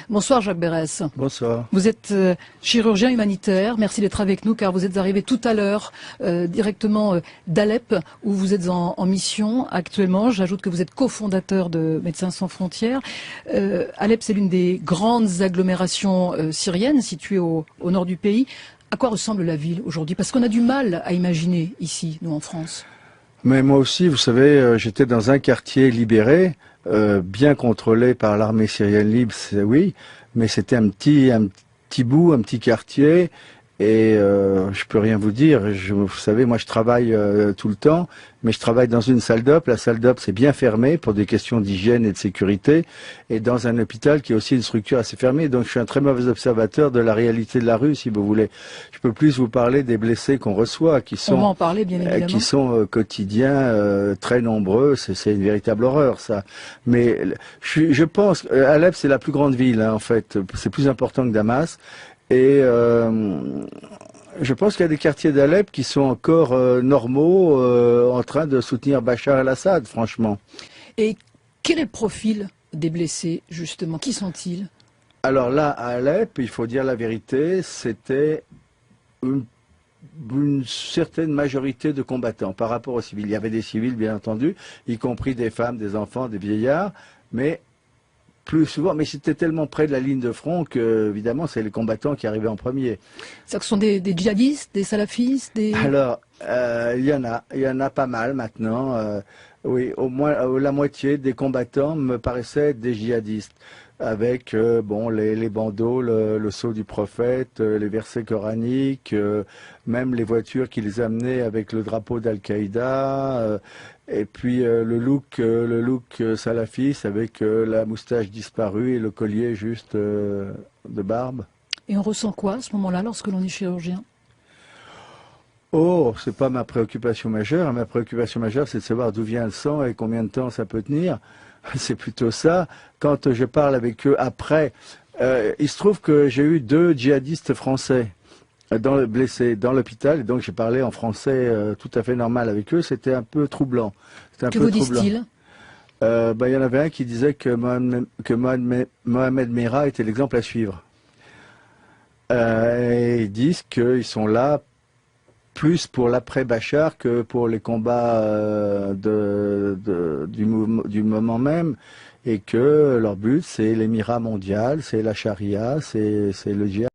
Bonsoir Jacques Berès. Bonsoir. Vous êtes chirurgien humanitaire. Merci d'être avec nous car vous êtes arrivé tout à l'heure directement d'Alep où vous êtes en mission actuellement. J'ajoute que vous êtes cofondateur de Médecins sans frontières. Alep, c'est l'une des grandes agglomérations syriennes situées au nord du pays. À quoi ressemble la ville aujourd'hui? Parce qu'on a du mal à imaginer ici, nous en France. Mais moi aussi, vous savez, j'étais dans un quartier libéré, bien contrôlé par l'armée syrienne libre, oui, mais c'était un petit bout, un petit quartier, et je peux rien vous dire. Vous savez, moi je travaille tout le temps, mais je travaille dans une salle d'op. La salle d'op c'est bien fermé pour des questions d'hygiène et de sécurité, et dans un hôpital qui est aussi une structure assez fermée. Donc je suis un très mauvais observateur de la réalité de la rue, si vous voulez. Je peux plus vous parler des blessés qu'on reçoit, qui sont, on va en parler, bien évidemment, qui sont quotidiens, très nombreux. C'est une véritable horreur, ça. Mais je pense Alep c'est la plus grande ville, hein, en fait. C'est plus important que Damas. Et je pense qu'il y a des quartiers d'Alep qui sont encore normaux, en train de soutenir Bachar el-Assad, franchement. Et quel est le profil des blessés, justement? Qui sont-ils? Alors là, à Alep, il faut dire la vérité, c'était une certaine majorité de combattants par rapport aux civils. Il y avait des civils, bien entendu, y compris des femmes, des enfants, des vieillards, mais plus souvent, mais c'était tellement près de la ligne de front que, évidemment, c'est les combattants qui arrivaient en premier. C'est-à-dire que ce sont des djihadistes, des salafistes, des... Alors, il y en a pas mal maintenant. Oui, au moins la moitié des combattants me paraissaient des djihadistes, avec bon les bandeaux, le sceau du prophète, les versets coraniques, même les voitures qui les amenaient avec le drapeau d'Al-Qaïda. Et puis le look salafiste avec la moustache disparue et le collier juste de barbe. Et on ressent quoi à ce moment-là lorsque l'on est chirurgien? Oh, c'est pas ma préoccupation majeure. Ma préoccupation majeure, c'est de savoir d'où vient le sang et combien de temps ça peut tenir. C'est plutôt ça. Quand je parle avec eux après, il se trouve que j'ai eu 2 djihadistes français blessés dans l'hôpital, et donc j'ai parlé en français tout à fait normal avec eux. C'était un peu troublant. Que vous disent-ils? Il y en avait un qui disait que Mohamed Merah était l'exemple à suivre. Et ils disent qu'ils sont là plus pour l'après-Bachar que pour les combats du moment même, et que leur but c'est l'émirat mondial, c'est la charia, c'est le djihad.